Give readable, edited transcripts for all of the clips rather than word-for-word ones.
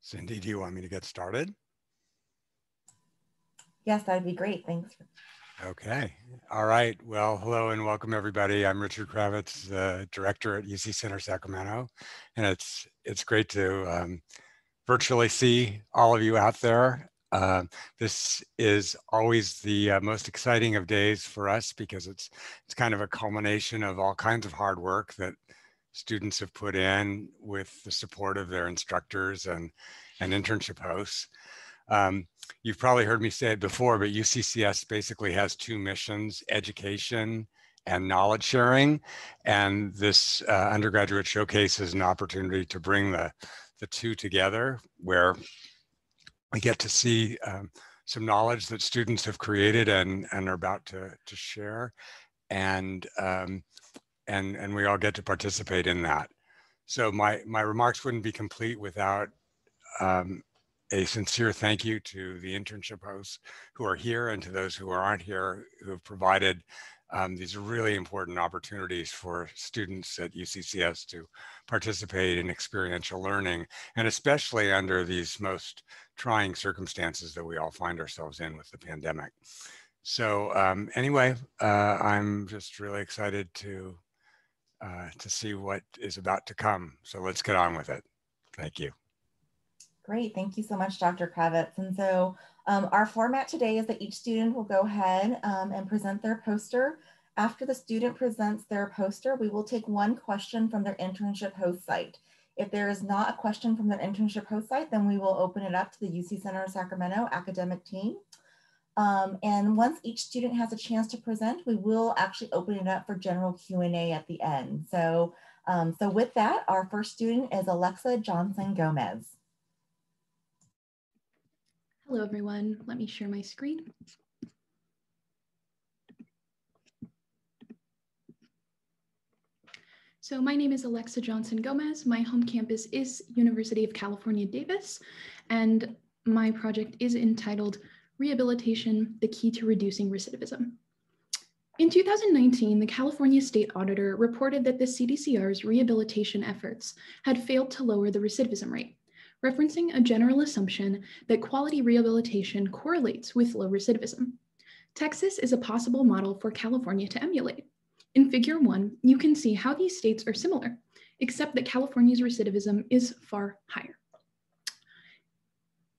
Cindy, do you want me to get started? Yes, that'd be great. Thanks. Okay. All right. Well, hello and welcome everybody. I'm Richard Kravitz, the director at UC Center Sacramento, and it's great to virtually see all of you out there. This is always the most exciting of days for us because it's kind of a culmination of all kinds of hard work that students have put in with the support of their instructors and internship hosts. You've probably heard me say it before, but UCCS basically has two missions: education and knowledge sharing. And this undergraduate showcase is an opportunity to bring the two together, where we get to see some knowledge that students have created and are about to share. And we all get to participate in that. So my remarks wouldn't be complete without a sincere thank you to the internship hosts who are here and to those who aren't here, who have provided these really important opportunities for students at UCCS to participate in experiential learning, and especially under these most trying circumstances that we all find ourselves in with the pandemic. So anyway, I'm just really excited to see what is about to come. So let's get on with it. Thank you. Great, thank you so much, Dr. Kravitz. And so our format today is that each student will go ahead and present their poster. After the student presents their poster, we will take one question from their internship host site. If there is not a question from their internship host site, then we will open it up to the UC Center Sacramento academic team. And once each student has a chance to present, we will actually open it up for general Q&A at the end. So, so with that, our first student is Alexa Johnson-Gomez. Hello, everyone. Let me share my screen. So my name is Alexa Johnson-Gomez. My home campus is University of California, Davis, and my project is entitled Rehabilitation, the Key to Reducing Recidivism. In 2019, the California State Auditor reported that the CDCR's rehabilitation efforts had failed to lower the recidivism rate, referencing a general assumption that quality rehabilitation correlates with low recidivism. Texas is a possible model for California to emulate. In Figure 1, you can see how these states are similar, except that California's recidivism is far higher.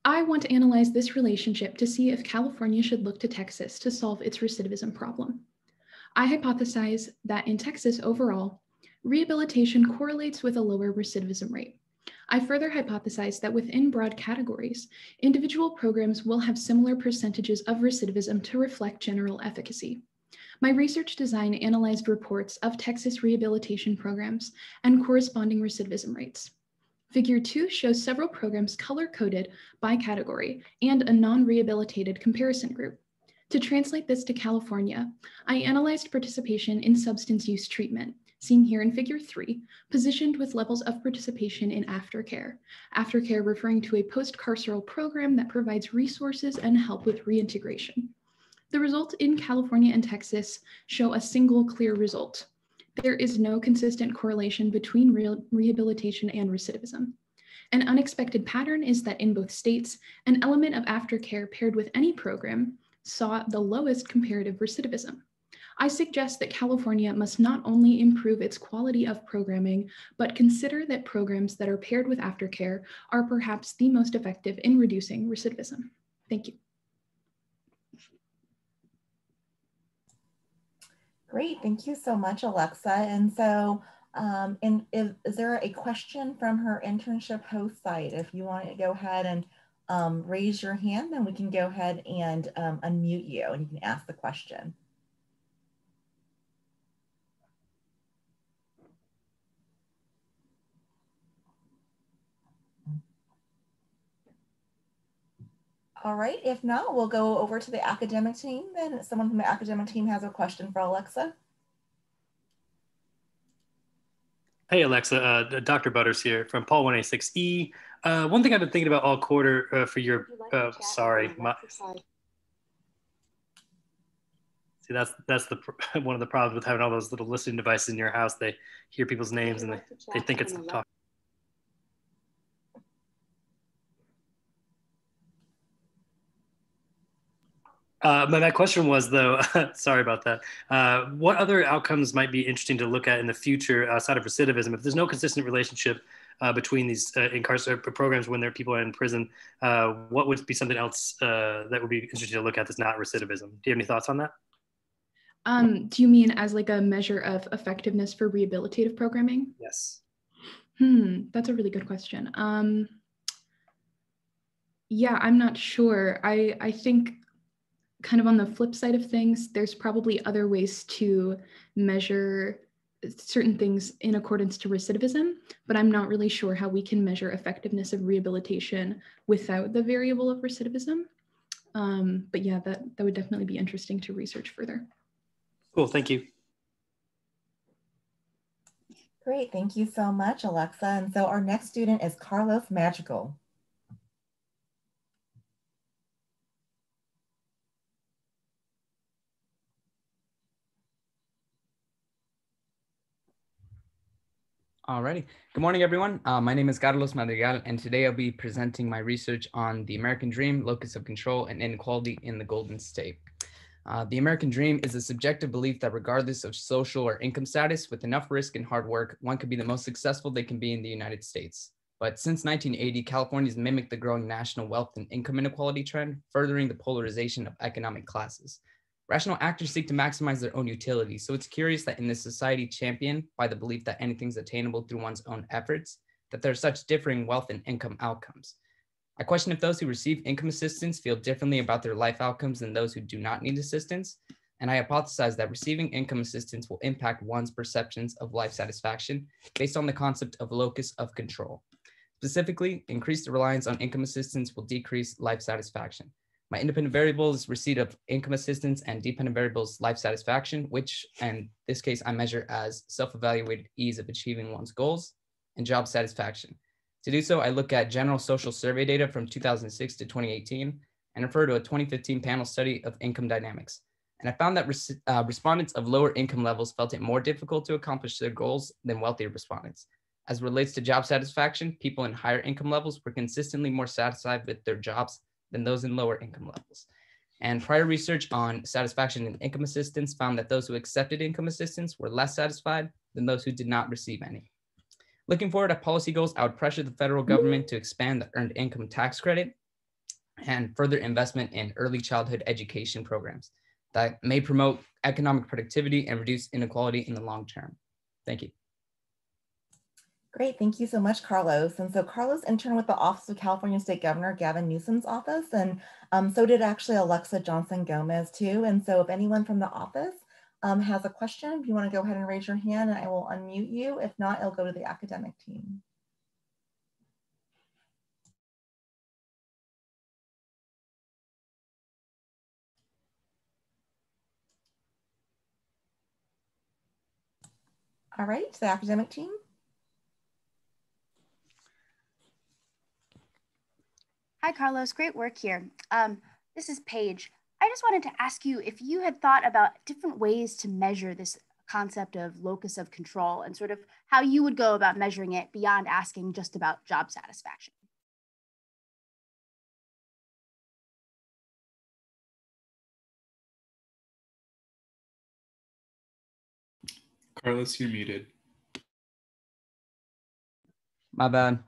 I want to analyze this relationship to see if California should look to Texas to solve its recidivism problem. I hypothesize that in Texas overall, rehabilitation correlates with a lower recidivism rate. I further hypothesize that within broad categories, individual programs will have similar percentages of recidivism to reflect general efficacy. My research design analyzed reports of Texas rehabilitation programs and corresponding recidivism rates. Figure 2 shows several programs color-coded by category and a non-rehabilitated comparison group. To translate this to California, I analyzed participation in substance use treatment, seen here in Figure 3, positioned with levels of participation in aftercare. Aftercare referring to a post-carceral program that provides resources and help with reintegration. The results in California and Texas show a single clear result. There is no consistent correlation between rehabilitation and recidivism. An unexpected pattern is that in both states, an element of aftercare paired with any program saw the lowest comparative recidivism. I suggest that California must not only improve its quality of programming, but consider that programs that are paired with aftercare are perhaps the most effective in reducing recidivism. Thank you. Great, thank you so much, Alexa. And so is there a question from her internship host site? If you want to go ahead and raise your hand, then we can go ahead and unmute you and you can ask the question. All right, if not, we'll go over to the academic team. Then someone from the academic team has a question for Alexa. Hey, Alexa, Dr. Butters here from Paul 186E. One thing I've been thinking about all quarter for your, see, that's the one of the problems with having all those little listening devices in your house. They hear people's names and they think it's the talk. My question was, though, sorry about that. What other outcomes might be interesting to look at in the future outside of recidivism? If there's no consistent relationship between these incarcerated programs when people are in prison, what would be something else that would be interesting to look at that's not recidivism? Do you have any thoughts on that? Do you mean as like a measure of effectiveness for rehabilitative programming? Yes. That's a really good question. Yeah, I'm not sure. I think kind of on the flip side of things, there's probably other ways to measure certain things in accordance to recidivism, but I'm not really sure how we can measure effectiveness of rehabilitation without the variable of recidivism. But yeah, that would definitely be interesting to research further. Cool, thank you. Great, thank you so much, Alexa. And so our next student is Carlos Magical. Alrighty. Good morning, everyone. My name is Carlos Madrigal, and today I'll be presenting my research on the American Dream, locus of control, and inequality in the Golden State. The American Dream is a subjective belief that regardless of social or income status, with enough risk and hard work, one could be the most successful they can be in the United States. But since 1980, California's mimicked the growing national wealth and income inequality trend, furthering the polarization of economic classes. Rational actors seek to maximize their own utility, so it's curious that in this society championed by the belief that anything's attainable through one's own efforts, that there are such differing wealth and income outcomes. I question if those who receive income assistance feel differently about their life outcomes than those who do not need assistance, and I hypothesize that receiving income assistance will impact one's perceptions of life satisfaction based on the concept of locus of control. Specifically, increased reliance on income assistance will decrease life satisfaction. My independent variable is receipt of income assistance, and dependent variable is life satisfaction, which in this case I measure as self-evaluated ease of achieving one's goals and job satisfaction. To do so, I look at general social survey data from 2006 to 2018 and refer to a 2015 panel study of income dynamics. And I found that respondents of lower income levels felt it more difficult to accomplish their goals than wealthier respondents. As it relates to job satisfaction, people in higher income levels were consistently more satisfied with their jobs than those in lower income levels. And prior research on satisfaction and income assistance found that those who accepted income assistance were less satisfied than those who did not receive any. Looking forward at policy goals, I would pressure the federal government to expand the earned income tax credit and further investment in early childhood education programs that may promote economic productivity and reduce inequality in the long term. Thank you. Great, thank you so much, Carlos. And so Carlos interned with the Office of California State Governor Gavin Newsom's office, and so did actually Alexa Johnson Gomez too. And so if anyone from the office has a question, if you want to go ahead and raise your hand and I will unmute you. If not, it'll go to the academic team. All right, the academic team. Hi, Carlos. Great work here. This is Paige. I just wanted to ask you if you had thought about different ways to measure this concept of locus of control and sort of how you would go about measuring it beyond asking just about job satisfaction. Carlos, you're muted. My bad.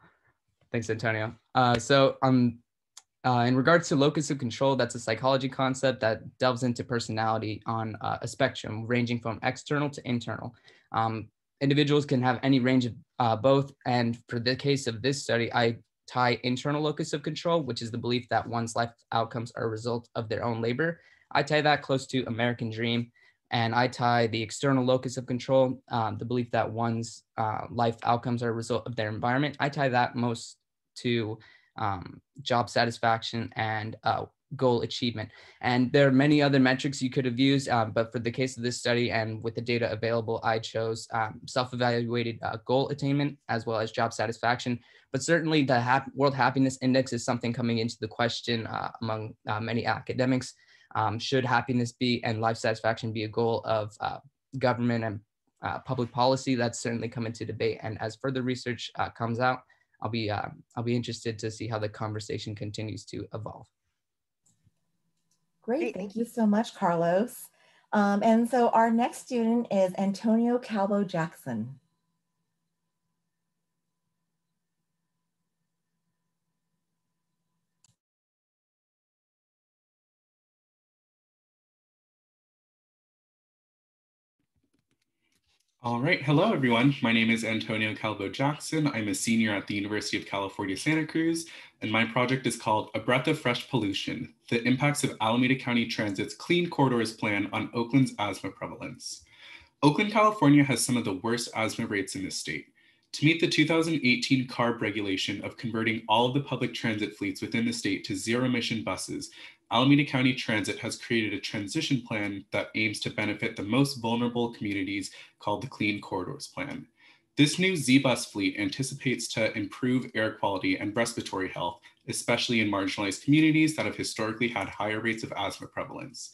Thanks, Antonio. In regards to locus of control, that's a psychology concept that delves into personality on a spectrum ranging from external to internal. Individuals can have any range of both. And for the case of this study, I tie internal locus of control, which is the belief that one's life outcomes are a result of their own labor. I tie that close to American Dream. And I tie the external locus of control, the belief that one's life outcomes are a result of their environment. I tie that most to job satisfaction and goal achievement. And there are many other metrics you could have used, but for the case of this study and with the data available, I chose self-evaluated goal attainment as well as job satisfaction. But certainly the World Happiness Index is something coming into the question among many academics. Should happiness be and life satisfaction be a goal of government and public policy? That's certainly come into debate. And as further research comes out, I'll be interested to see how the conversation continues to evolve. Great, thank you so much, Carlos. And so our next student is Antonio Calvo Jackson. All right, hello everyone. My name is Antonio Calvo Jackson. I'm a senior at the University of California, Santa Cruz, and my project is called A Breath of Fresh Pollution, the impacts of Alameda County Transit's Clean Corridors Plan on Oakland's asthma prevalence. Oakland, California has some of the worst asthma rates in the state. To meet the 2018 CARB regulation of converting all of the public transit fleets within the state to zero-emission buses, Alameda County Transit has created a transition plan that aims to benefit the most vulnerable communities called the Clean Corridors Plan. This new Z-Bus fleet anticipates to improve air quality and respiratory health, especially in marginalized communities that have historically had higher rates of asthma prevalence.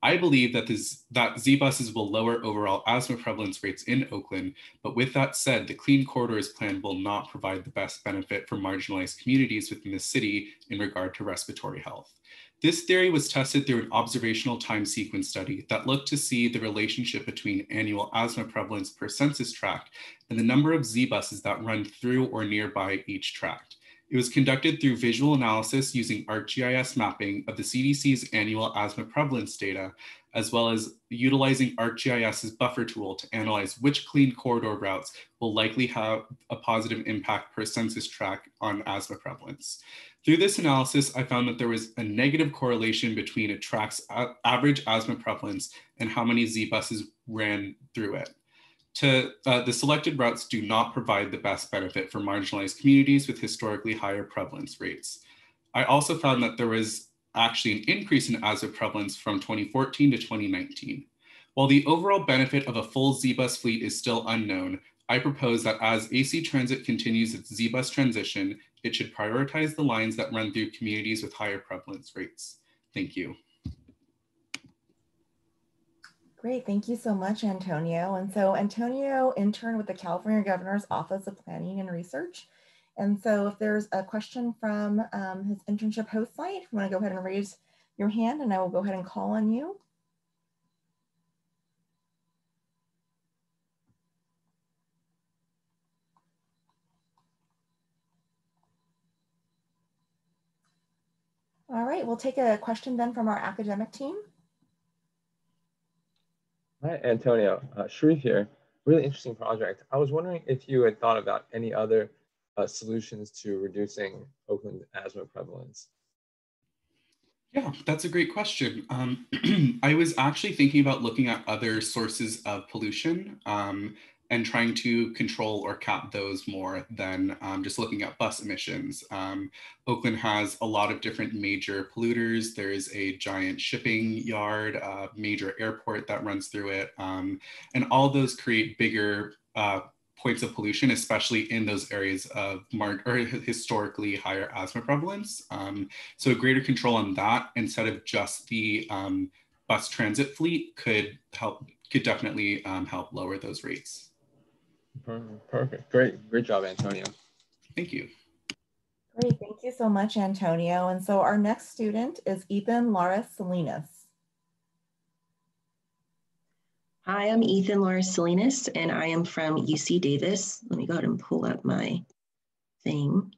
I believe that Z-buses will lower overall asthma prevalence rates in Oakland, but with that said, the Clean Corridors Plan will not provide the best benefit for marginalized communities within the city in regard to respiratory health. This theory was tested through an observational time sequence study that looked to see the relationship between annual asthma prevalence per census tract and the number of Z-buses that run through or nearby each tract. It was conducted through visual analysis using ArcGIS mapping of the CDC's annual asthma prevalence data, as well as utilizing ArcGIS's buffer tool to analyze which clean corridor routes will likely have a positive impact per census tract on asthma prevalence. Through this analysis, I found that there was a negative correlation between a tract's average asthma prevalence and how many Z-buses ran through it. The selected routes do not provide the best benefit for marginalized communities with historically higher prevalence rates. I also found that there was actually an increase in asthma prevalence from 2014 to 2019. While the overall benefit of a full Z-bus fleet is still unknown, I propose that as AC Transit continues its Z-bus transition, it should prioritize the lines that run through communities with higher prevalence rates. Thank you. Great, thank you so much, Antonio. And so Antonio interned with the California Governor's Office of Planning and Research. And so if there's a question from his internship host site, if you want to go ahead and raise your hand and I will go ahead and call on you. All right, we'll take a question then from our academic team. Hi, Antonio. Sharif here. Really interesting project. I was wondering if you had thought about any other solutions to reducing Oakland asthma prevalence. Yeah, that's a great question. I was actually thinking about looking at other sources of pollution and trying to control or cap those more than just looking at bus emissions. Oakland has a lot of different major polluters. There's a giant shipping yard, a major airport that runs through it. And all those create bigger points of pollution, especially in those areas of historically higher asthma prevalence. So a greater control on that instead of just the bus transit fleet could definitely help lower those rates. Perfect. Great job, Antonio. Thank you. Great, thank you so much, Antonio. And so our next student is Ethan Laura Salinas. Hi, I'm Ethan Laura Salinas, and I am from UC Davis. Let me go ahead and pull up my thing.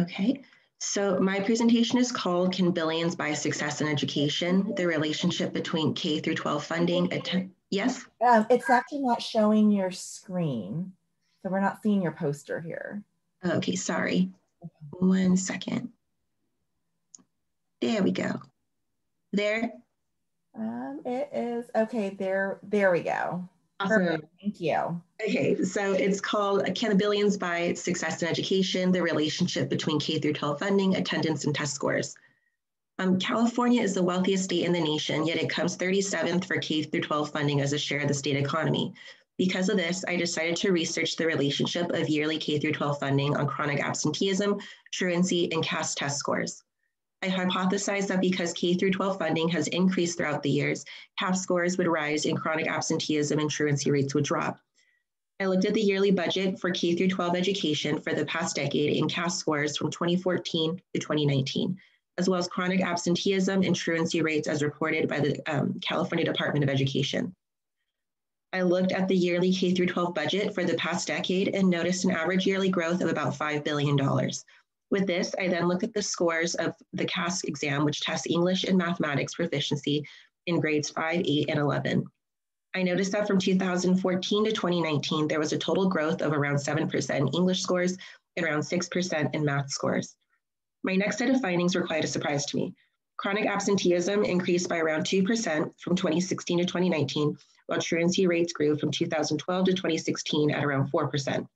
Okay, so my presentation is called Can Billions Buy Success in Education? The Relationship Between K through 12 Funding. Yes? It's actually not showing your screen, so we're not seeing your poster here. Okay, sorry. 1 second. There we go. There? It is, okay, there we go. Awesome. Perfect. Thank you. Okay, so it's called Can Billions Buy Success in Education? The Relationship Between K through 12 Funding, Attendance, and Test Scores. California is the wealthiest state in the nation, yet it comes 37th for K through 12 funding as a share of the state economy. Because of this, I decided to research the relationship of yearly K through 12 funding on chronic absenteeism, truancy, and CAS test scores. I hypothesized that because K through 12 funding has increased throughout the years, CAS scores would rise and chronic absenteeism and truancy rates would drop. I looked at the yearly budget for K through 12 education for the past decade in CAS scores from 2014 to 2019. as well as chronic absenteeism and truancy rates as reported by the California Department of Education. I looked at the yearly K through 12 budget for the past decade and noticed an average yearly growth of about $5 billion. With this, I then looked at the scores of the CAS exam, which tests English and mathematics proficiency in grades 5, 8, and 11. I noticed that from 2014 to 2019, there was a total growth of around 7% in English scores and around 6% in math scores. My next set of findings were quite a surprise to me. Chronic absenteeism increased by around 2% from 2016 to 2019, while truancy rates grew from 2012 to 2016 at around 4%.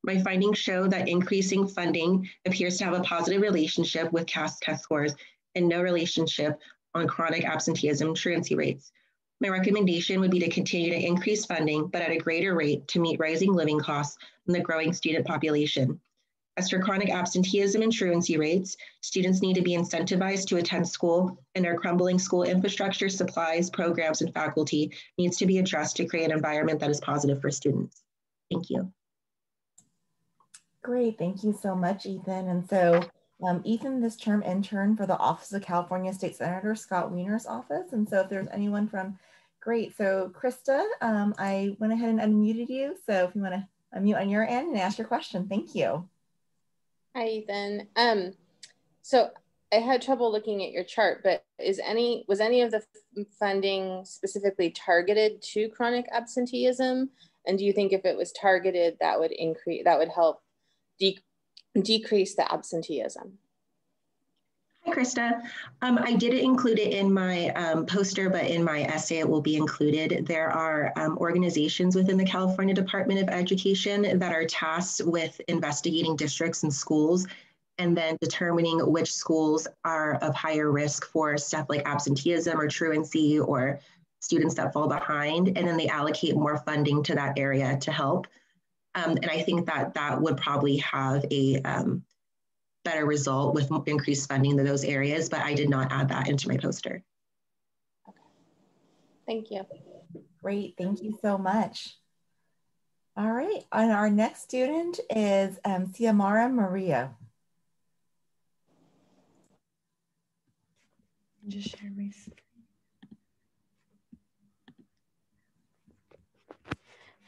My findings show that increasing funding appears to have a positive relationship with CAS test scores and no relationship on chronic absenteeism and truancy rates. My recommendation would be to continue to increase funding, but at a greater rate to meet rising living costs and the growing student population. As for chronic absenteeism and truancy rates, students need to be incentivized to attend school, and our crumbling school infrastructure, supplies, programs, and faculty needs to be addressed to create an environment that is positive for students. Thank you. Great, thank you so much, Ethan. And so Ethan this term interned for the Office of California State Senator Scott Wiener's office. And so if there's anyone from, great. So Krista, I went ahead and unmuted you. So if you want to unmute on your end and ask your question, thank you. Hi, Ethan. So I had trouble looking at your chart, but was any of the funding specifically targeted to chronic absenteeism? And do you think if it was targeted, that would help decrease the absenteeism? Hi, Krista. I didn't include it in my poster, but in my essay, it will be included. There are organizations within the California Department of Education that are tasked with investigating districts and schools and then determining which schools are of higher risk for stuff like absenteeism or truancy or students that fall behind. And then they allocate more funding to that area to help. And I think that would probably have a better result with increased funding to those areas, but I did not add that into my poster. Okay. Thank you. Great, thank you so much. All right, and our next student is Xiomara Maria. Just share my screen.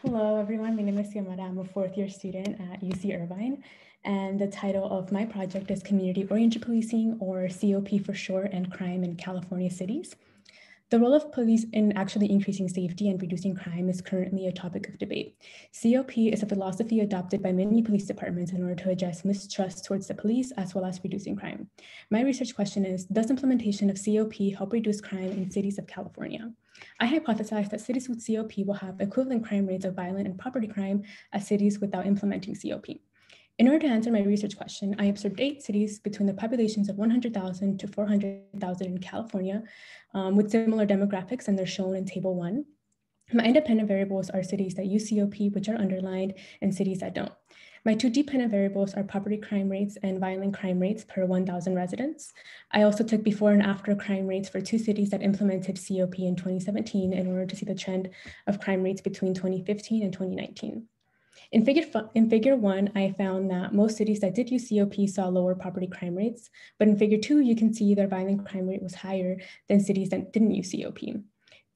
Hello, everyone. My name is Xiomara. I'm a fourth-year student at UC Irvine, and the title of my project is Community-Oriented Policing, or COP for short, and crime in California cities. The role of police in actually increasing safety and reducing crime is currently a topic of debate. COP is a philosophy adopted by many police departments in order to address mistrust towards the police as well as reducing crime. My research question is, does implementation of COP help reduce crime in cities of California? I hypothesize that cities with COP will have equivalent crime rates of violent and property crime as cities without implementing COP. In order to answer my research question, I observed 8 cities between the populations of 100,000 to 400,000 in California with similar demographics, and they're shown in Table 1. My independent variables are cities that use COP, which are underlined, and cities that don't. My 2 dependent variables are property crime rates and violent crime rates per 1,000 residents. I also took before and after crime rates for 2 cities that implemented COP in 2017 in order to see the trend of crime rates between 2015 and 2019. In figure 1, I found that most cities that did use COP saw lower property crime rates, but in figure 2, you can see their violent crime rate was higher than cities that didn't use COP.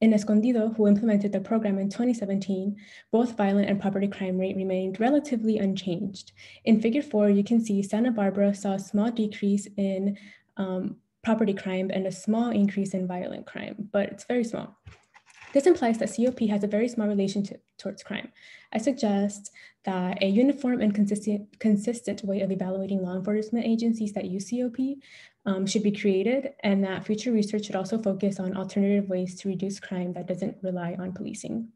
In Escondido, who implemented the program in 2017, both violent and property crime rate remained relatively unchanged. In figure 4, you can see Santa Barbara saw a small decrease in property crime and a small increase in violent crime, but it's very small. This implies that COP has a very small relationship towards crime. I suggest that a uniform and consistent way of evaluating law enforcement agencies that use COP should be created, and that future research should also focus on alternative ways to reduce crime that doesn't rely on policing.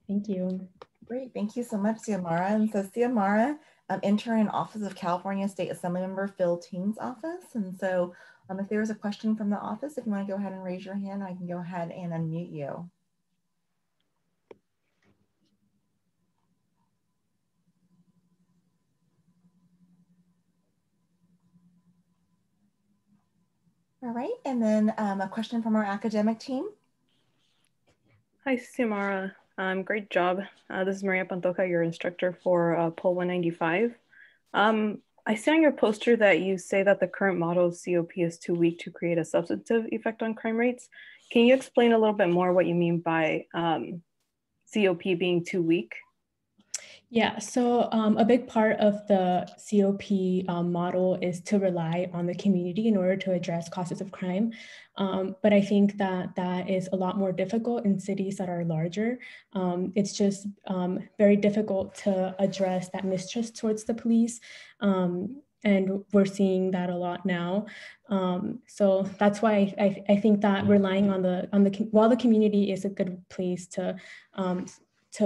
Thank you. Great, thank you so much, Xiomara. And so Xiomara, intern in Office of California State Assemblymember Phil Teen's office. And so if there is a question from the office, if you want to go ahead and raise your hand, I can go ahead and unmute you. All right, and then a question from our academic team. Hi, Xiomara. Great job. This is Maria Pantoja, your instructor for Poll 195. I see on your poster that you say that the current model of COP is too weak to create a substantive effect on crime rates. Can you explain a little bit more what you mean by COP being too weak? Yeah, so a big part of the COP model is to rely on the community in order to address causes of crime. But I think that that is a lot more difficult in cities that are larger. It's just very difficult to address that mistrust towards the police. And we're seeing that a lot now. So that's why I think that relying on while the community is a good place to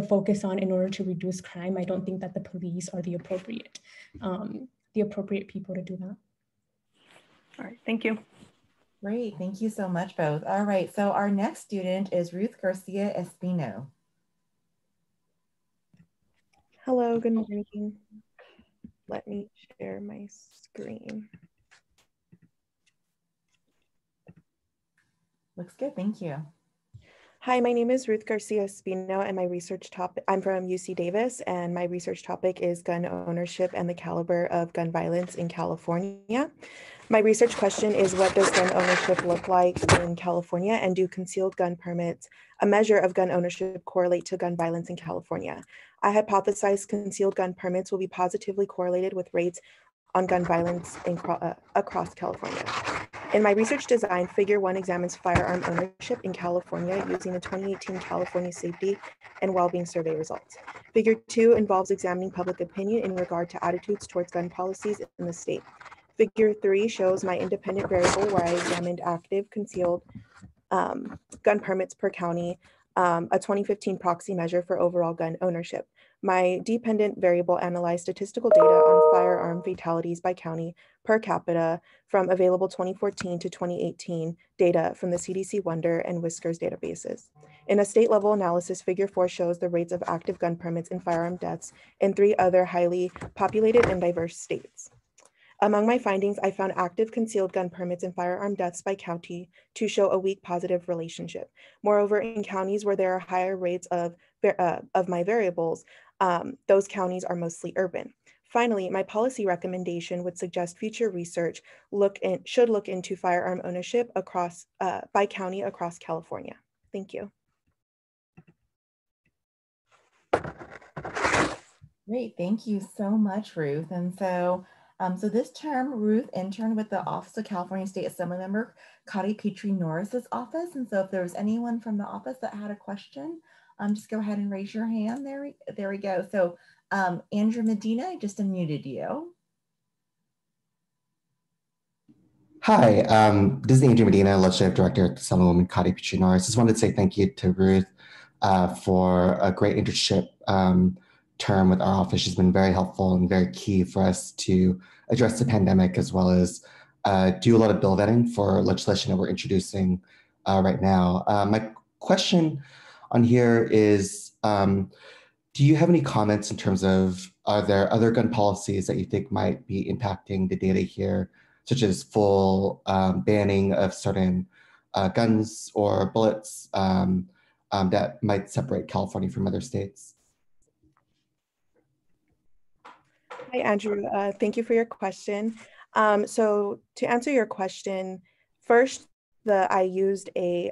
focus on in order to reduce crime, I don't think that the police are the appropriate people to do that. All right, thank you. Great, thank you so much both. All right, so our next student is Ruth Garcia Espino. Hello, good morning. Let me share my screen. Looks good, thank you. Hi, my name is Ruth Garcia Espino, and my research topic, I'm from UC Davis, and my research topic is gun ownership and the caliber of gun violence in California. My research question is, what does gun ownership look like in California, and do concealed gun permits, a measure of gun ownership, correlate to gun violence in California? I hypothesize concealed gun permits will be positively correlated with rates on gun violence across California. In my research design, Figure 1 examines firearm ownership in California using the 2018 California Safety and Wellbeing Survey results. Figure 2 involves examining public opinion in regard to attitudes towards gun policies in the state. Figure 3 shows my independent variable where I examined active, concealed gun permits per county, a 2015 proxy measure for overall gun ownership. My dependent variable analyzed statistical data on firearm fatalities by county per capita from available 2014 to 2018 data from the CDC Wonder and Whiskers databases. In a state level analysis, Figure 4 shows the rates of active gun permits and firearm deaths in 3 other highly populated and diverse states. Among my findings, I found active concealed gun permits and firearm deaths by county to show a weak positive relationship. Moreover, in counties where there are higher rates of my variables, those counties are mostly urban. Finally, my policy recommendation would suggest future research should look into firearm ownership across by county across California. Thank you. Great, thank you so much, Ruth. And so, this term, Ruth interned with the Office of California State Assembly Member Cotty Petrie Norris's office. And so if there was anyone from the office that had a question, just go ahead and raise your hand. There we go. So Andrew Medina, I just unmuted you. Hi, this is Andrew Medina, Legislative Director at the Assemblywoman Cotty Petrie Norris. Just wanted to say thank you to Ruth for a great internship term with our office. She's been very helpful and very key for us to address the pandemic, as well as do a lot of bill vetting for legislation that we're introducing right now. My question on here is, do you have any comments in terms of, are there other gun policies that you think might be impacting the data here, such as full banning of certain guns or bullets that might separate California from other states? Hi, Andrew. Thank you for your question. So to answer your question, first, I used a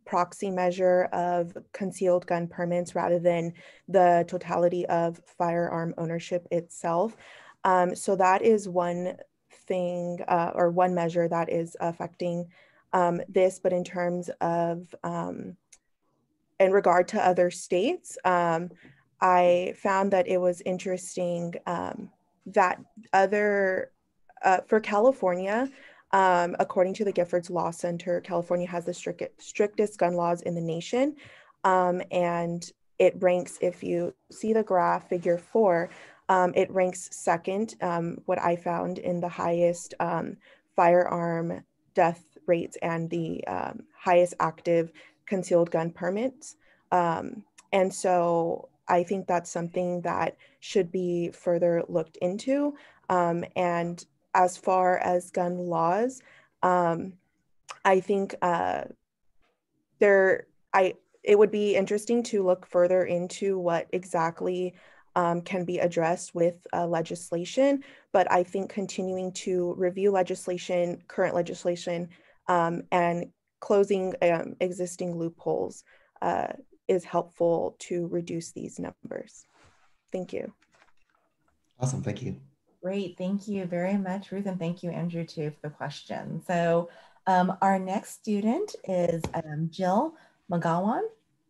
proxy measure of concealed gun permits rather than the totality of firearm ownership itself. So that is one thing or one measure that is affecting this, but in terms of, in regard to other states, I found that it was interesting that for California, according to the Giffords Law Center, California has the strictest gun laws in the nation. And it ranks, if you see the graph, Figure 4, it ranks second, what I found, in the highest firearm death rates and the highest active concealed gun permits. And so I think that's something that should be further looked into. And as far as gun laws, I think it would be interesting to look further into what exactly can be addressed with legislation, but I think continuing to review legislation, current legislation, and closing existing loopholes is helpful to reduce these numbers. Thank you. Awesome, thank you. Great, thank you very much, Ruth, and thank you, Andrew, too, for the question. So our next student is Jill McGowan.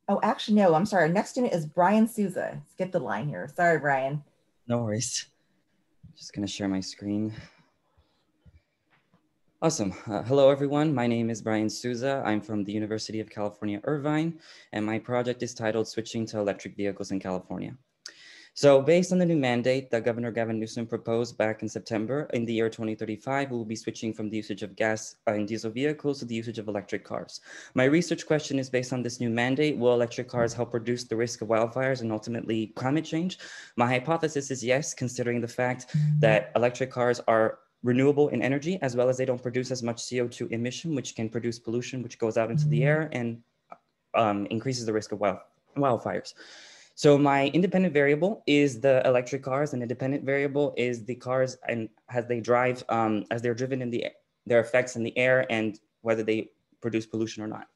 Oh, actually, no, I'm sorry. Our next student is Brian Souza. Skip the line here. Sorry, Brian. No worries. Just gonna share my screen. Awesome. Hello, everyone. My name is Brian Souza. I'm from the University of California, Irvine, and my project is titled Switching to Electric Vehicles in California. So based on the new mandate that Governor Gavin Newsom proposed back in September, in the year 2035, we will be switching from the usage of gas and diesel vehicles to the usage of electric cars. My research question is based on this new mandate. Will electric cars help reduce the risk of wildfires and ultimately climate change? My hypothesis is yes, considering the fact that electric cars are renewable in energy, as well as they don't produce as much CO2 emission, which can produce pollution, which goes out into the air and increases the risk of wildfires. So my independent variable is the electric cars, and independent variable is the cars and as they drive, as they're driven in their effects in the air and whether they produce pollution or not.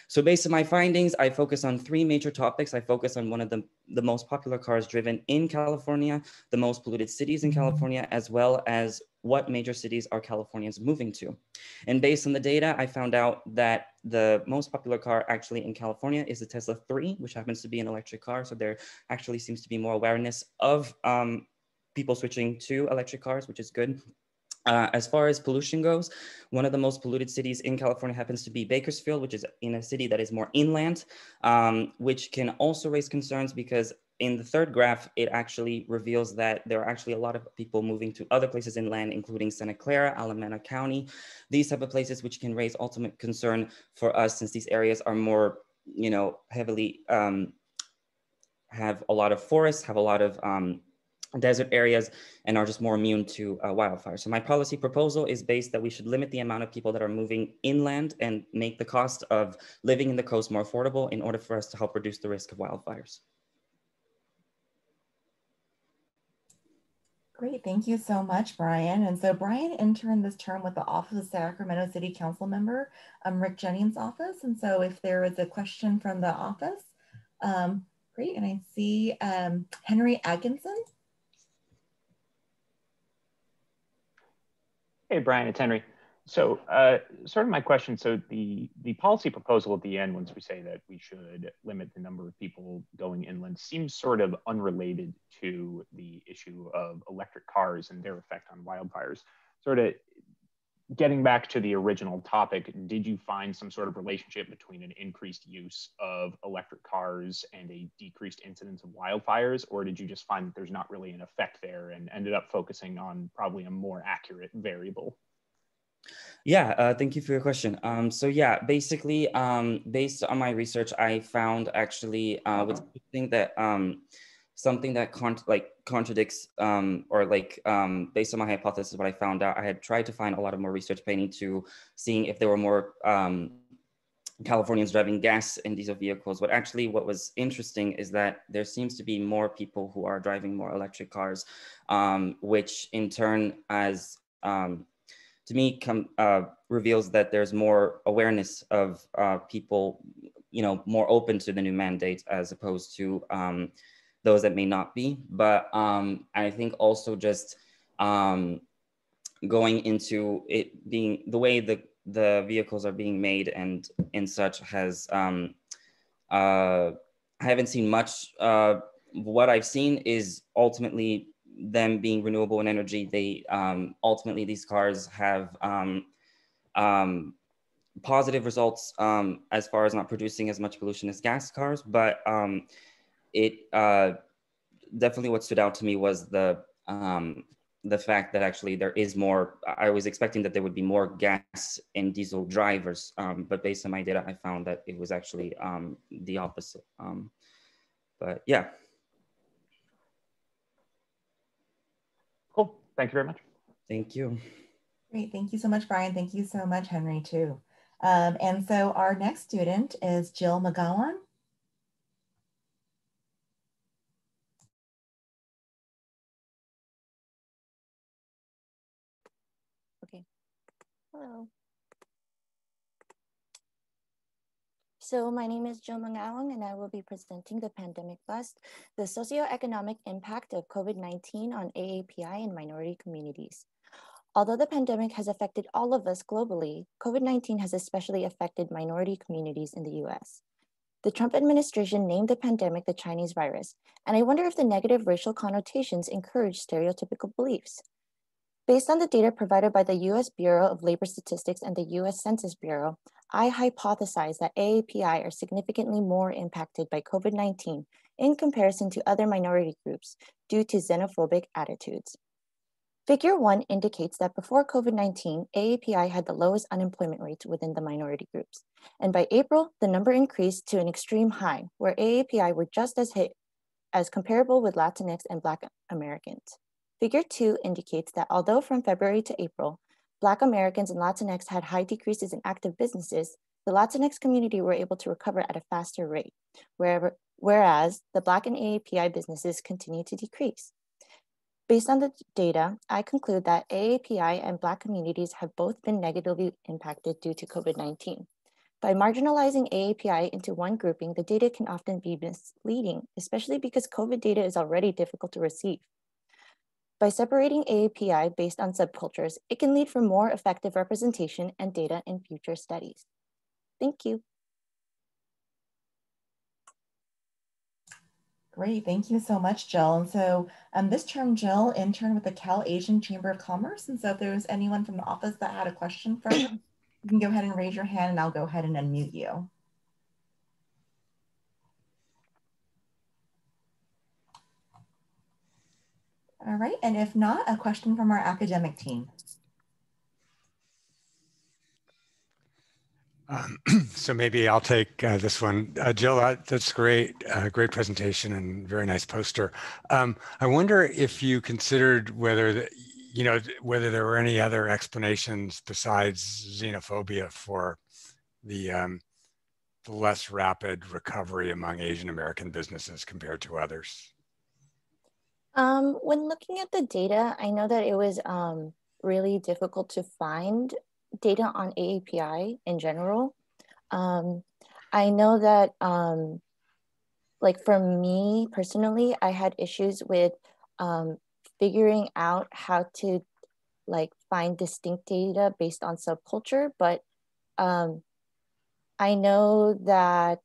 So based on my findings, I focus on three major topics. I focus on one of the most popular cars driven in California, the most polluted cities in California, as well as what major cities are Californians moving to. And based on the data, I found out that the most popular car actually in California is the Tesla 3, which happens to be an electric car. So there actually seems to be more awareness of people switching to electric cars, which is good. As far as pollution goes, one of the most polluted cities in California happens to be Bakersfield, which is in a city that is more inland, which can also raise concerns because in the third graph, it actually reveals that there are actually a lot of people moving to other places inland, including Santa Clara, Alameda County, these type of places, which can raise ultimate concern for us since these areas are more, heavily, have a lot of forests, have a lot of desert areas, and are just more immune to wildfire. So my policy proposal is based that we should limit the amount of people that are moving inland and make the cost of living in the coast more affordable in order for us to help reduce the risk of wildfires. Great, thank you so much, Brian. And so Brian interned this term with the Office of Sacramento City Council member, Rick Jennings' office. And so if there is a question from the office, great. And I see Henry Atkinson. Hey, Brian, it's Henry. So sort of my question, so the policy proposal at the end, once we say that we should limit the number of people going inland, seems sort of unrelated to the issue of electric cars and their effect on wildfires. Sort of getting back to the original topic, did you find some sort of relationship between an increased use of electric cars and a decreased incidence of wildfires, or did you just find that there's not really an effect there and ended up focusing on probably a more accurate variable? Yeah, thank you for your question. So yeah, basically, based on my research, I found actually what's interesting that something that contradicts or based on my hypothesis, what I found out, I had tried to find a lot of more research pertaining to seeing if there were more Californians driving gas and diesel vehicles. But actually what was interesting is that there seems to be more people who are driving more electric cars, which in turn as to me reveals that there's more awareness of people, more open to the new mandate as opposed to those that may not be. But I think also just going into it being the way the vehicles are being made and such has, I haven't seen much. What I've seen is ultimately them being renewable in energy. They ultimately these cars have positive results as far as not producing as much pollution as gas cars, but it definitely what stood out to me was the fact that actually there is more. I was expecting that there would be more gas and diesel drivers, but based on my data, I found that it was actually the opposite. But yeah. Cool. Thank you very much. Thank you. Great. Thank you so much, Brian. Thank you so much, Henry, too. And so our next student is Jill McGowan. Hello. So my name is Jill Mangawang, and I will be presenting the pandemic bust, the socioeconomic impact of COVID-19 on AAPI and minority communities. Although the pandemic has affected all of us globally, COVID-19 has especially affected minority communities in the US. The Trump administration named the pandemic the Chinese virus, and I wonder if the negative racial connotations encourage stereotypical beliefs. Based on the data provided by the US Bureau of Labor Statistics and the US Census Bureau, I hypothesize that AAPI are significantly more impacted by COVID-19 in comparison to other minority groups due to xenophobic attitudes. Figure 1 indicates that before COVID-19, AAPI had the lowest unemployment rates within the minority groups. And by April, the number increased to an extreme high, where AAPI were just as hit as comparable with Latinx and Black Americans. Figure 2 indicates that although from February to April, Black Americans and Latinx had high decreases in active businesses, the Latinx community were able to recover at a faster rate, whereas the Black and AAPI businesses continue to decrease. Based on the data, I conclude that AAPI and Black communities have both been negatively impacted due to COVID-19. By marginalizing AAPI into one grouping, the data can often be misleading, especially because COVID data is already difficult to receive. By separating AAPI based on subcultures, it can lead for more effective representation and data in future studies. Thank you. Great, thank you so much, Jill. And so this term, Jill, interned with the Cal Asian Chamber of Commerce. And so if there was anyone from the office that had a question for her, you can go ahead and raise your hand and I'll go ahead and unmute you. All right, and if not, a question from our academic team. So maybe I'll take this one. Jill, that's great, great presentation and very nice poster. I wonder if you considered whether, whether there were any other explanations besides xenophobia for the less rapid recovery among Asian American businesses compared to others. When looking at the data, I know that it was really difficult to find data on AAPI in general. I know that, like for me personally, I had issues with figuring out how to find distinct data based on subculture, but I know that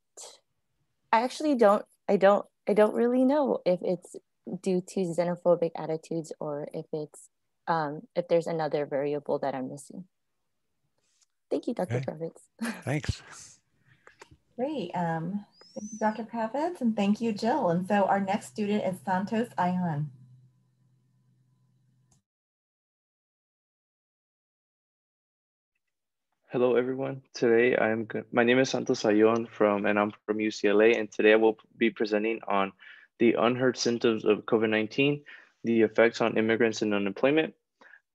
I actually don't really know if it's due to xenophobic attitudes or if it's if there's another variable that I'm missing. Thank you, Dr. Kravitz. Thanks. Great. Thank you, Dr. Kravitz, and thank you, Jill. And so our next student is Santos Ayhan. Hello, everyone. Today, my name is Santos Ayhan and I'm from UCLA. And today I will be presenting on the unheard symptoms of COVID-19, the effects on immigrants and unemployment.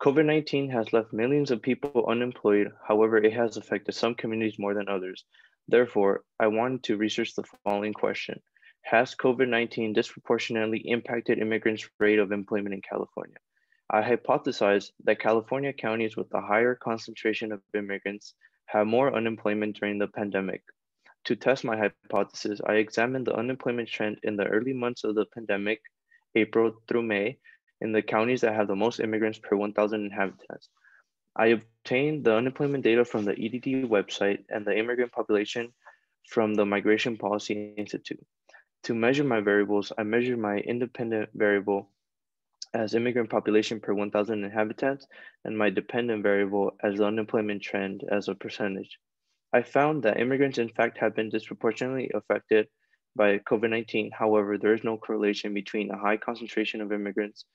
COVID-19 has left millions of people unemployed. However, it has affected some communities more than others. Therefore, I wanted to research the following question. Has COVID-19 disproportionately impacted immigrants' rate of employment in California? I hypothesize that California counties with a higher concentration of immigrants have more unemployment during the pandemic. To test my hypothesis, I examined the unemployment trend in the early months of the pandemic, April through May, in the counties that have the most immigrants per 1,000 inhabitants. I obtained the unemployment data from the EDD website and the immigrant population from the Migration Policy Institute. To measure my variables, I measured my independent variable as immigrant population per 1,000 inhabitants and my dependent variable as the unemployment trend as a percentage. I found that immigrants in fact have been disproportionately affected by COVID-19. However, there is no correlation between a high concentration of immigrants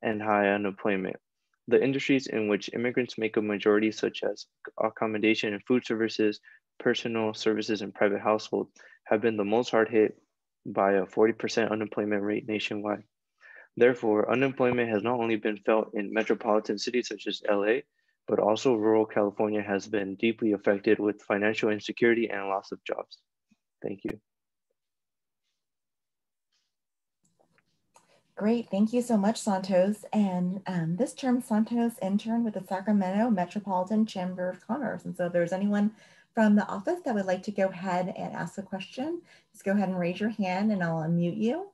and high unemployment. The industries in which immigrants make a majority, such as accommodation and food services, personal services, and private households, have been the most hard hit by a 40% unemployment rate nationwide. Therefore, unemployment has not only been felt in metropolitan cities such as LA, but also rural California has been deeply affected with financial insecurity and loss of jobs. Thank you. Great, thank you so much, Santos. And this term, Santos interned with the Sacramento Metropolitan Chamber of Commerce. And so if there's anyone from the office that would like to go ahead and ask a question, just go ahead and raise your hand and I'll unmute you.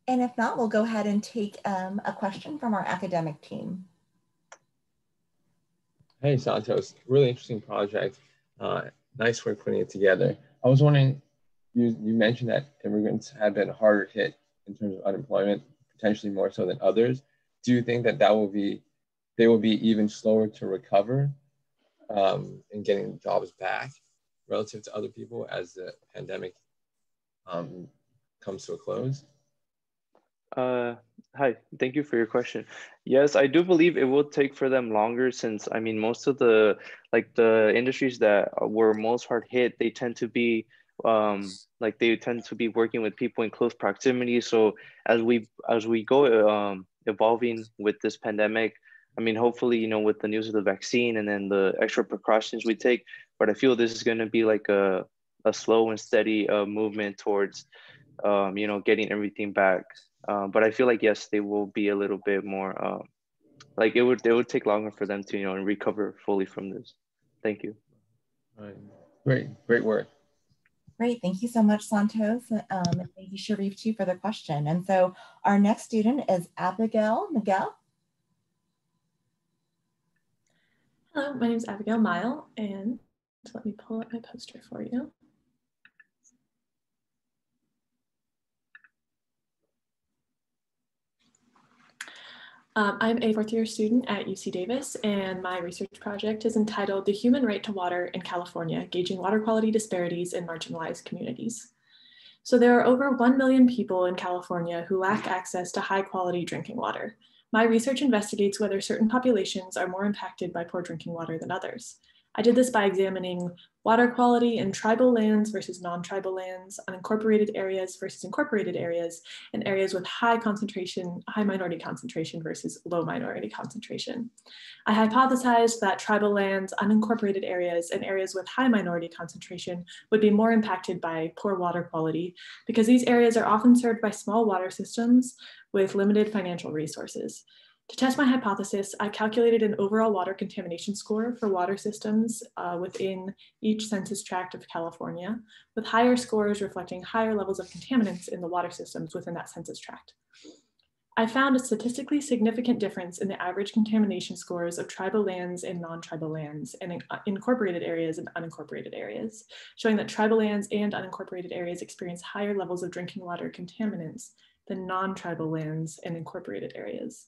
And if not, we'll go ahead and take a question from our academic team. Hey, Santos, really interesting project. Nice work putting it together. I was wondering, you mentioned that immigrants have been harder hit in terms of unemployment, potentially more so than others. Do you think that they will be even slower to recover in getting jobs back relative to other people as the pandemic comes to a close? Hi, thank you for your question. Yes, I do believe it will take for them longer since, I mean, most of the industries that were most hard hit, they tend to be working with people in close proximity. So as we go evolving with this pandemic, I mean, hopefully, you know, with the news of the vaccine and then the extra precautions we take, but I feel this is going to be like a slow and steady movement towards, you know, getting everything back. But I feel like, yes, they will be a little bit more, like it would take longer for them to, you know, recover fully from this. Thank you. Right. Great work. Great, thank you so much, Santos. And thank you, Sharif, too, for the question. And so our next student is Abigail Miguel. Hello, my name is Abigail Mile, and let me pull up my poster for you. I'm a fourth-year student at UC Davis, and my research project is entitled The Human Right to Water in California, Gauging Water Quality Disparities in Marginalized Communities. So there are over 1 million people in California who lack access to high-quality drinking water. My research investigates whether certain populations are more impacted by poor drinking water than others. I did this by examining water quality in tribal lands versus non-tribal lands, unincorporated areas versus incorporated areas, and areas with high minority concentration versus low minority concentration. I hypothesized that tribal lands, unincorporated areas, and areas with high minority concentration would be more impacted by poor water quality because these areas are often served by small water systems with limited financial resources. To test my hypothesis, I calculated an overall water contamination score for water systems within each census tract of California, with higher scores reflecting higher levels of contaminants in the water systems within that census tract. I found a statistically significant difference in the average contamination scores of tribal lands and non-tribal lands, and incorporated areas and unincorporated areas, showing that tribal lands and unincorporated areas experience higher levels of drinking water contaminants than non-tribal lands and incorporated areas.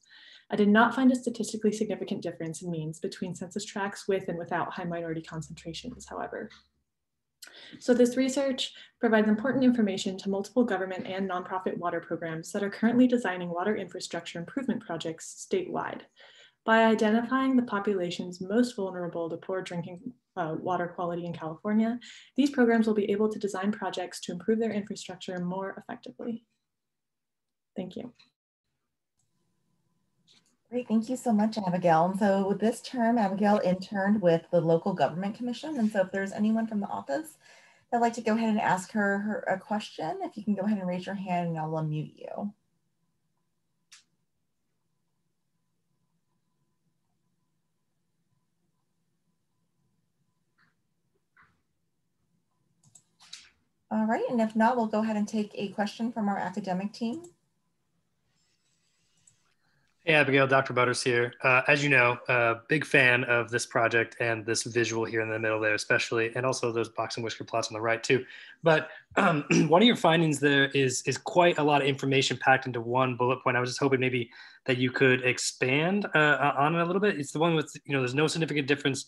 I did not find a statistically significant difference in means between census tracts with and without high minority concentrations, however. So this research provides important information to multiple government and nonprofit water programs that are currently designing water infrastructure improvement projects statewide. By identifying the populations most vulnerable to poor drinking water quality in California, these programs will be able to design projects to improve their infrastructure more effectively. Thank you. Great, thank you so much, Abigail. And so with this term, Abigail interned with the Local Government Commission. And so if there's anyone from the office that'd like to go ahead and ask her a question, if you can go ahead and raise your hand and I'll unmute you. All right, and if not, we'll go ahead and take a question from our academic team. Hey, Abigail, Dr. Butters here. As you know, big fan of this project and this visual here in the middle there, especially, and also those box and whisker plots on the right too. But one of your findings there is quite a lot of information packed into one bullet point. I was just hoping maybe that you could expand on it a little bit. It's the one with, you know, there's no significant difference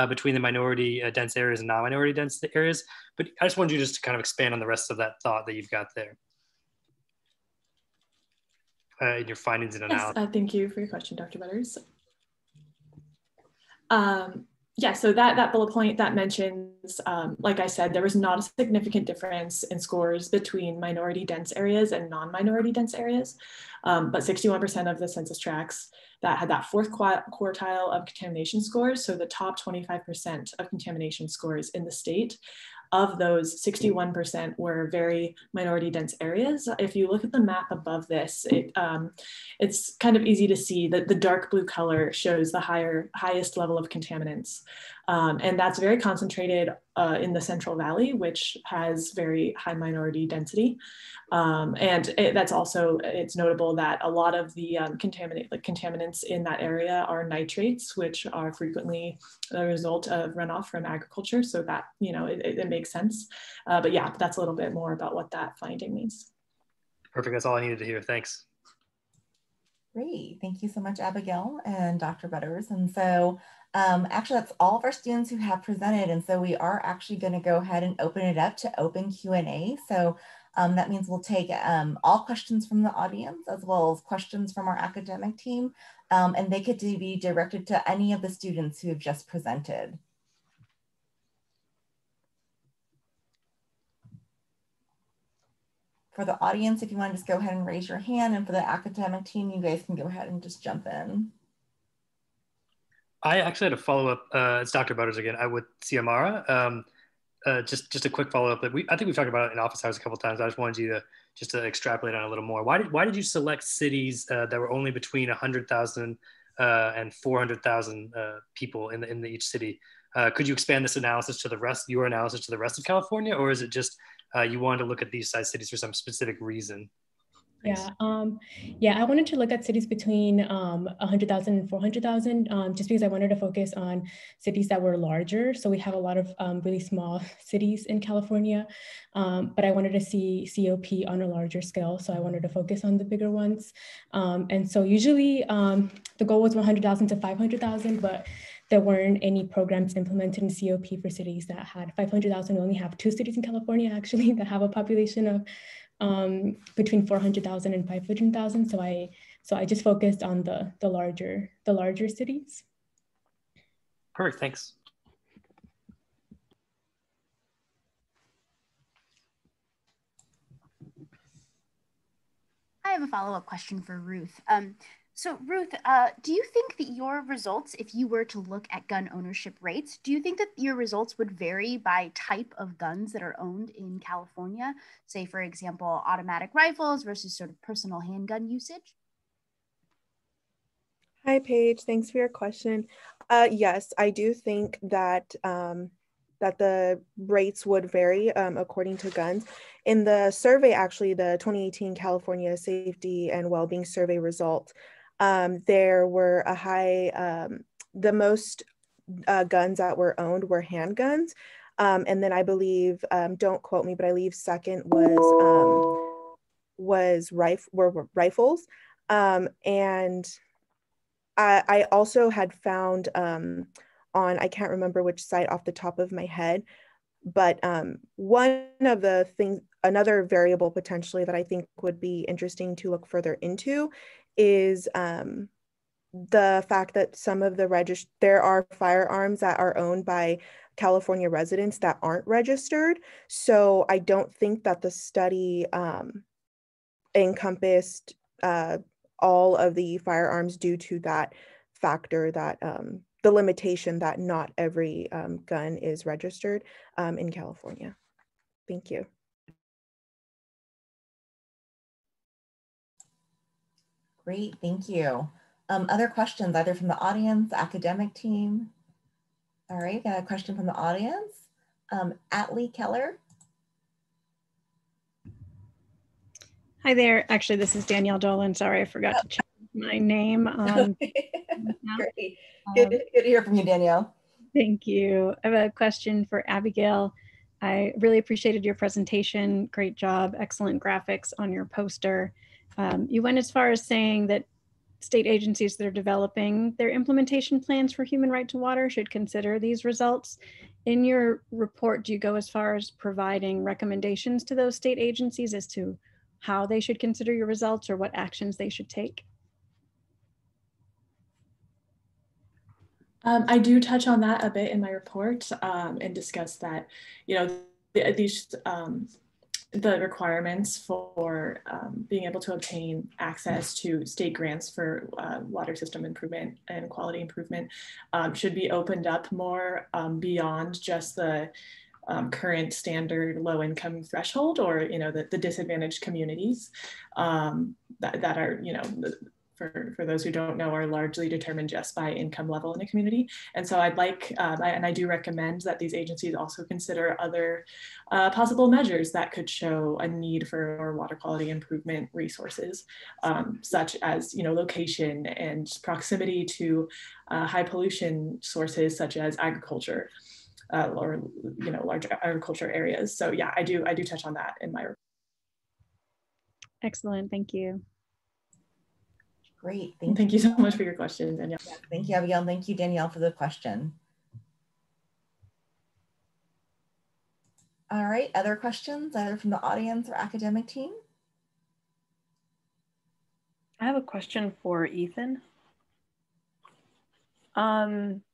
between the minority dense areas and non-minority dense areas. But I just wanted you just to kind of expand on the rest of that thought that you've got there. In your findings and analysis. Yes, thank you for your question, Dr. Butters. yeah, so that bullet point that mentions, like I said, there was not a significant difference in scores between minority dense areas and non-minority dense areas, but 61% of the census tracts that had that fourth quartile of contamination scores, so the top 25% of contamination scores in the state, of those, 61% were very minority dense areas. If you look at the map above this, it's kind of easy to see that the dark blue color shows the highest level of contaminants. And that's very concentrated in the Central Valley, which has very high minority density. That's also, it's notable that a lot of the contaminants in that area are nitrates, which are frequently a result of runoff from agriculture. So that, it makes sense. But yeah, that's a little bit more about what that finding means. Perfect, that's all I needed to hear, thanks. Great, thank you so much, Abigail and Dr. Butters. And so actually that's all of our students who have presented. And so we are actually gonna go ahead and open it up to open Q&A. So that means we'll take all questions from the audience as well as questions from our academic team. And they could be directed to any of the students who have just presented. For the audience, if you want to just go ahead and raise your hand, and for the academic team, you guys can go ahead and just jump in. I actually had a follow-up. It's Dr. Butters again. I with Ciamara. Just a quick follow-up. I think we've talked about it in office hours a couple of times. I just wanted you to extrapolate on a little more. Why did you select cities that were only between 100,000 and 400,000 people in each city? Could you expand this analysis to your analysis to the rest of California, or is it just you wanted to look at these size cities for some specific reason? Yeah, I wanted to look at cities between 100,000 and 400,000, just because I wanted to focus on cities that were larger. So we have a lot of really small cities in California, but I wanted to see COP on a larger scale. So I wanted to focus on the bigger ones. And so usually the goal was 100,000 to 500,000, but there weren't any programs implemented in COP for cities that had 500,000. We only have 2 cities in California actually that have a population of between 400,000 and 500,000. So I just focused on the larger cities. Perfect, thanks. I have a follow-up question for Ruth. So Ruth, do you think that your results, if you were to look at gun ownership rates, do you think that your results would vary by type of guns that are owned in California? Say, for example, automatic rifles versus sort of personal handgun usage? Hi, Paige. Thanks for your question. Yes, I do think that that the rates would vary according to guns. In the survey, actually, the 2018 California Safety and Wellbeing Survey results, there were a high, the most guns that were owned were handguns. And then I believe, don't quote me, but I believe second were rifles. And I also had found on, I can't remember which site off the top of my head, but one of the things, another variable potentially that I think would be interesting to look further into is the fact that some of there are firearms that are owned by California residents that aren't registered. So I don't think that the study encompassed all of the firearms due to that factor, that the limitation that not every gun is registered in California. Thank you. Great, thank you. Other questions, either from the audience, academic team? All right, got a question from the audience. Atlee Keller. Hi there. Actually, this is Danielle Dolan. Sorry, I forgot to change my name. Great. Good to hear from you, Danielle. Thank you. I have a question for Abigail. I really appreciated your presentation. Great job. Excellent graphics on your poster. You went as far as saying that state agencies that are developing their implementation plans for human right to water should consider these results. In your report, do you go as far as providing recommendations to those state agencies as to how they should consider your results or what actions they should take? I do touch on that a bit in my report and discuss that, the requirements for being able to obtain access to state grants for water system improvement and quality improvement should be opened up more beyond just the current standard low income threshold, or the disadvantaged communities that are for those who don't know, are largely determined just by income level in a community. And so I'd like, and I do recommend that these agencies also consider other possible measures that could show a need for more water quality improvement resources, such as location and proximity to high pollution sources such as agriculture. Or large agriculture areas. So yeah, I do touch on that in my report. Excellent, thank you. Great, thank you so much for your question, Danielle. Yeah, thank you, Abigail. Thank you, Danielle, for the question. All right, other questions, either from the audience or academic team? I have a question for Ethan.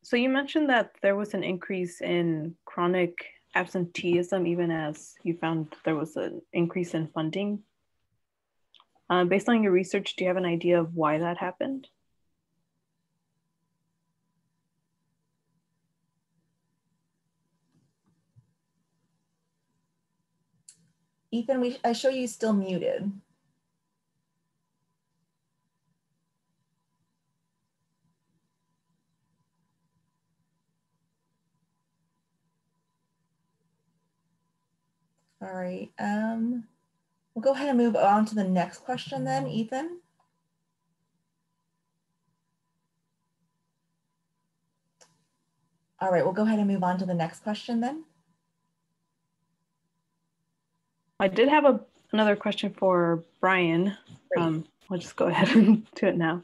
So you mentioned that there was an increase in chronic absenteeism, even as you found there was an increase in funding. Based on your research, do you have an idea of why that happened? Ethan, I show you still muted. All right, we'll go ahead and move on to the next question then, Ethan. All right, we'll go ahead and move on to the next question then. I did have another question for Brian. I'll just go ahead and do it now.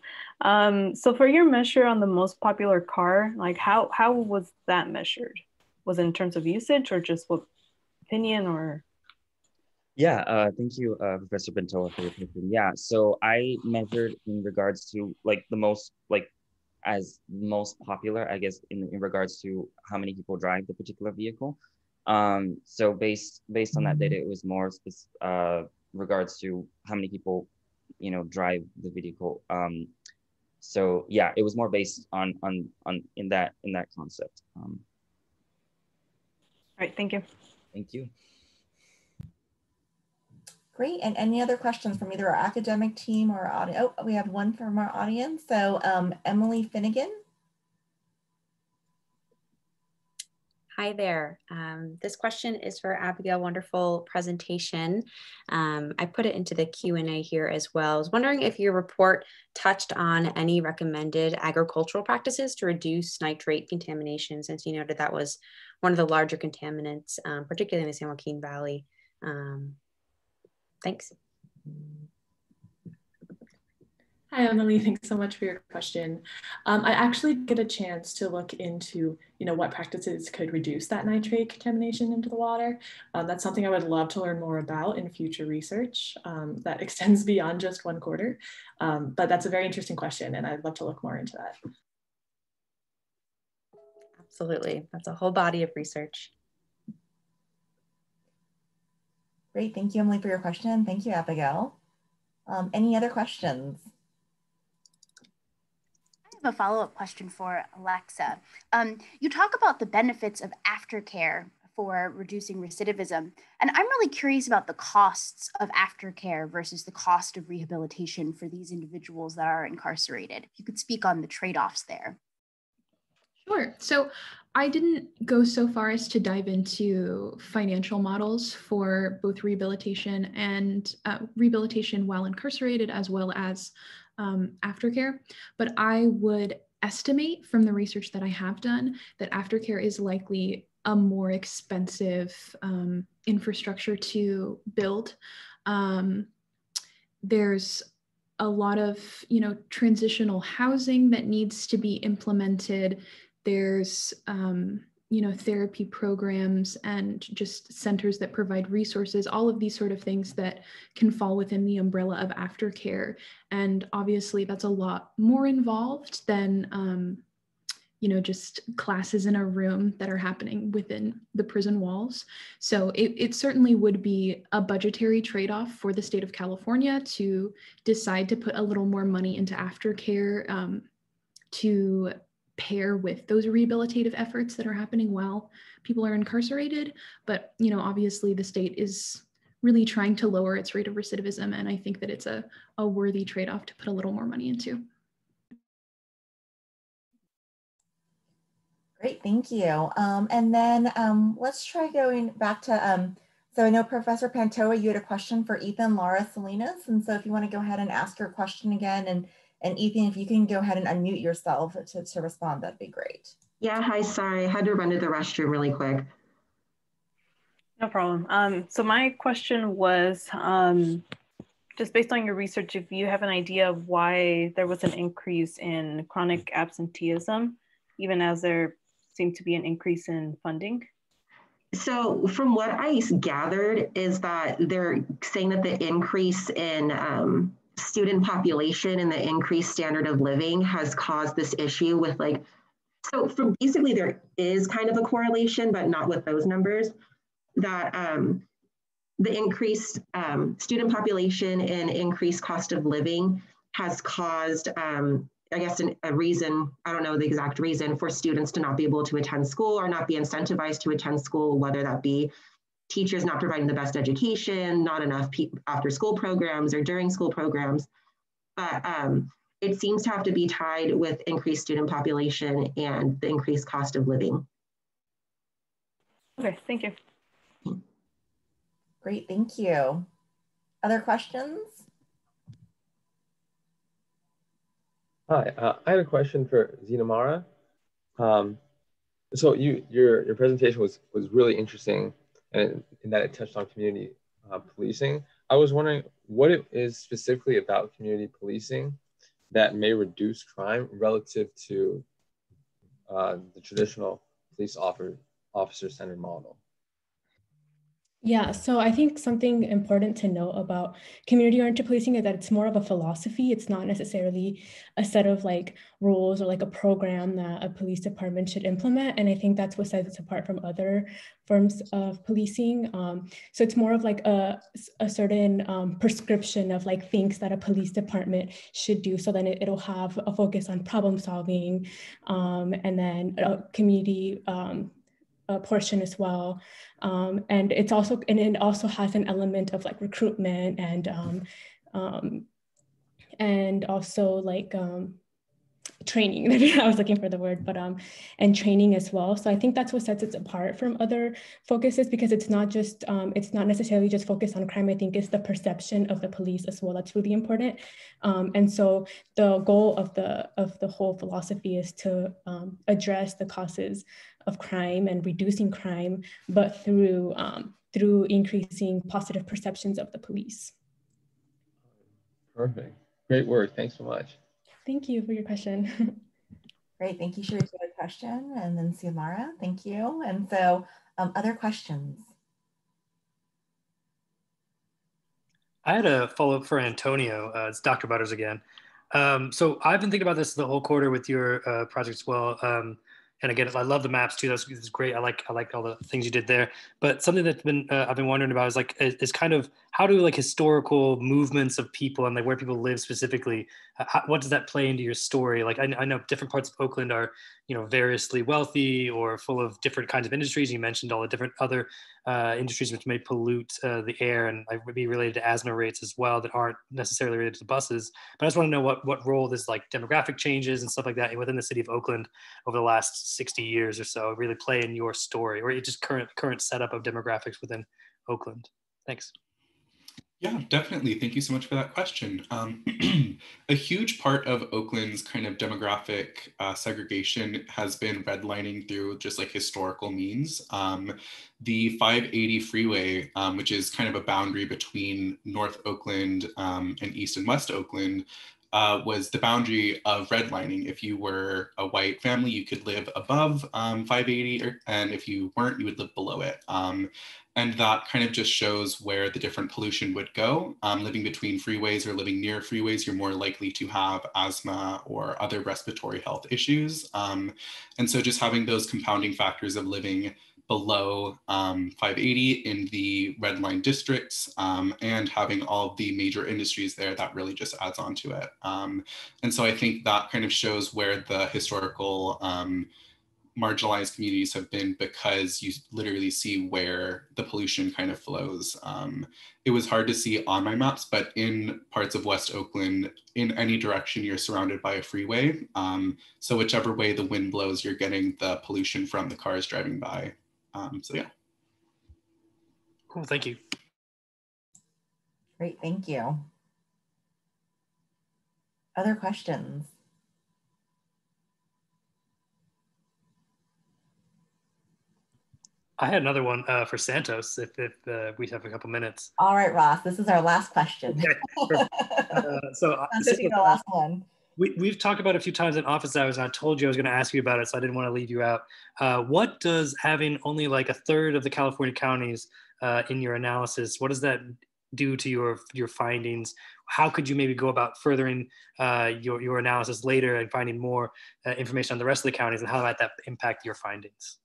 So for your measure on the most popular car, like how was that measured? Was it in terms of usage or just what opinion or? Yeah, thank you, Professor Bentoa, for your question. Yeah, so I measured in regards to like the most, like as most popular, I guess, in regards to how many people drive the particular vehicle. So based on that data, it was more regards to how many people, drive the vehicle. So yeah, it was more based on in that concept. All right, thank you. Thank you. Great, and any other questions from either our academic team or our audience? Oh, we have one from our audience. So Emily Finnegan. Hi there. This question is for Abigail. Wonderful presentation. I put it into the Q&A here as well. I was wondering if your report touched on any recommended agricultural practices to reduce nitrate contamination, since you noted that was one of the larger contaminants, particularly in the San Joaquin Valley. Thanks. Hi, Emily. Thanks so much for your question. I actually get a chance to look into, what practices could reduce that nitrate contamination into the water. That's something I would love to learn more about in future research that extends beyond just one quarter. But that's a very interesting question, and I'd love to look more into that. Absolutely. That's a whole body of research. Great. Thank you, Emily, for your question. Thank you, Abigail. Any other questions? I have a follow-up question for Alexa. You talk about the benefits of aftercare for reducing recidivism, and I'm really curious about the costs of aftercare versus the cost of rehabilitation for these individuals that are incarcerated. If you could speak on the trade-offs there. Sure. So I didn't go so far as to dive into financial models for both rehabilitation and rehabilitation while incarcerated, as well as aftercare. But I would estimate from the research that I have done that aftercare is likely a more expensive infrastructure to build. There's a lot of, transitional housing that needs to be implemented. There's, therapy programs and just centers that provide resources, all of these sort of things that can fall within the umbrella of aftercare. And obviously that's a lot more involved than just classes in a room that are happening within the prison walls. So it certainly would be a budgetary trade-off for the state of California to decide to put a little more money into aftercare to pair with those rehabilitative efforts that are happening while people are incarcerated. But, obviously the state is really trying to lower its rate of recidivism. And I think that it's a worthy trade-off to put a little more money into. Great, thank you. And then let's try going back to, so I know Professor Pantoa, you had a question for Ethan, Laura, Salinas. And so if you want to go ahead and ask your question again, and Ethan, if you can go ahead and unmute yourself to respond, that'd be great. Yeah, hi, sorry, I had to run to the restroom really quick. No problem. So my question was, just based on your research, if you have an idea of why there was an increase in chronic absenteeism, even as there seemed to be an increase in funding? So from what I gathered is that they're saying that the increase in student population and the increased standard of living has caused this issue with so from basically there is kind of a correlation, but not with those numbers, that the increased student population and increased cost of living has caused, I guess, a reason, I don't know the exact reason, for students to not be able to attend school or not be incentivized to attend school, whether that be teachers not providing the best education, not enough after school programs or during school programs. But it seems to have to be tied with increased student population and the increased cost of living. Okay, thank you. Great, thank you. Other questions? Hi, I have a question for Zinamara. So your presentation was really interesting, and in that it touched on community policing. I was wondering what it is specifically about community policing that may reduce crime relative to the traditional police officer-centered model. Yeah, so I think something important to note about community-oriented policing is that it's more of a philosophy. It's not necessarily a set of rules or a program that a police department should implement. And I think that's what sets it apart from other forms of policing. So it's more of a certain prescription of things that a police department should do. So then it'll have a focus on problem solving, and then a community portion as well. And it also has an element of recruitment and also training. I was looking for the word, but and training as well. So I think that's what sets it apart from other focuses, because it's not necessarily just focused on crime. I think it's the perception of the police as well that's really important. And so the goal of the whole philosophy is to address the causes of crime and reducing crime, but through increasing positive perceptions of the police. Perfect. Great work. Thanks so much. Thank you for your question. Great, thank you, Sherry, for the question. And then Xiomara, thank you. And so other questions? I had a follow-up for Antonio. It's Dr. Butters again. So I've been thinking about this the whole quarter with your project as well. And again, I love the maps too. That's great. I like all the things you did there. But something that's been I've been wondering about is kind of how do historical movements of people and where people live specifically, what does that play into your story? I know different parts of Oakland are variously wealthy or full of different kinds of industries. You mentioned all the different other industries which may pollute the air and would be related to asthma rates as well that aren't necessarily related to buses. But I just want to know what role this demographic changes and stuff like that within the city of Oakland over the last 60 years or so really play in your story, or just current setup of demographics within Oakland. Thanks. Yeah, definitely. Thank you so much for that question. A huge part of Oakland's kind of demographic segregation has been redlining through just historical means. The 580 freeway, which is kind of a boundary between North Oakland and East and West Oakland, was the boundary of redlining. If you were a white family, you could live above 580, and if you weren't, you would live below it. And that kind of just shows where the different pollution would go. Living between freeways or living near freeways, you're more likely to have asthma or other respiratory health issues. And so just having those compounding factors of living below 580 in the red line districts and having all of the major industries there, that really just adds on to it. And so I think that kind of shows where the historical marginalized communities have been, because you literally see where the pollution kind of flows. It was hard to see on my maps, but in parts of West Oakland, in any direction, you're surrounded by a freeway. So whichever way the wind blows, you're getting the pollution from the cars driving by. So yeah. Cool, thank you. Great, thank you. Other questions? I had another one for Santos, if we have a couple minutes. All right, Ross, this is our last question. Okay. Santos, you the last one. We've talked about it a few times in office hours, and I told you I was going to ask you about it, so I didn't want to leave you out. What does having only like a third of the California counties in your analysis, what does that do to your findings? How could you maybe go about furthering your analysis later and finding more information on the rest of the counties, and how might that impact your findings?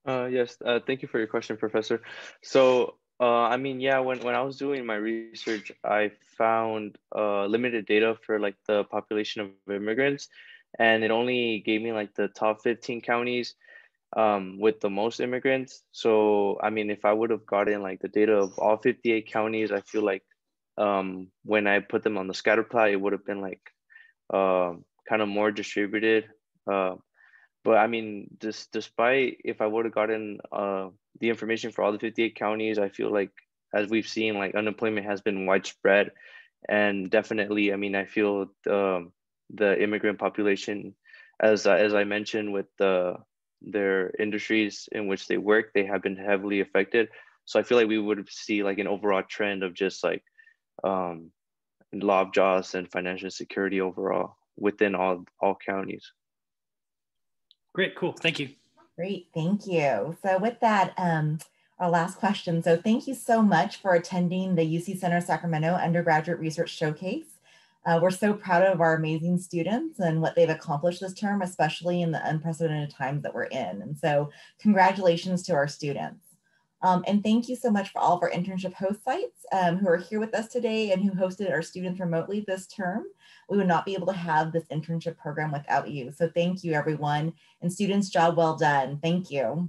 Yes, thank you for your question, Professor. So, I mean, yeah, when I was doing my research, I found limited data for like the population of immigrants, and it only gave me like the top 15 counties with the most immigrants. So, I mean, if I would have gotten like the data of all 58 counties, I feel like when I put them on the scatter plot, it would have been like kind of more distributed. But I mean, despite if I would have gotten the information for all the 58 counties, I feel like, as we've seen, like unemployment has been widespread. And definitely, I mean, I feel the immigrant population, as I mentioned, with their industries in which they work, they have been heavily affected. So I feel like we would see like an overall trend of just like logjobs and financial security overall within all counties. Great, cool, thank you. Great, thank you. So with that, our last question. So thank you so much for attending the UC Center Sacramento Undergraduate Research Showcase. We're so proud of our amazing students and what they've accomplished this term, especially in the unprecedented times that we're in. And so congratulations to our students. And thank you so much for all of our internship host sites who are here with us today and who hosted our students remotely this term. We would not be able to have this internship program without you. So thank you, everyone. And students, job well done. Thank you.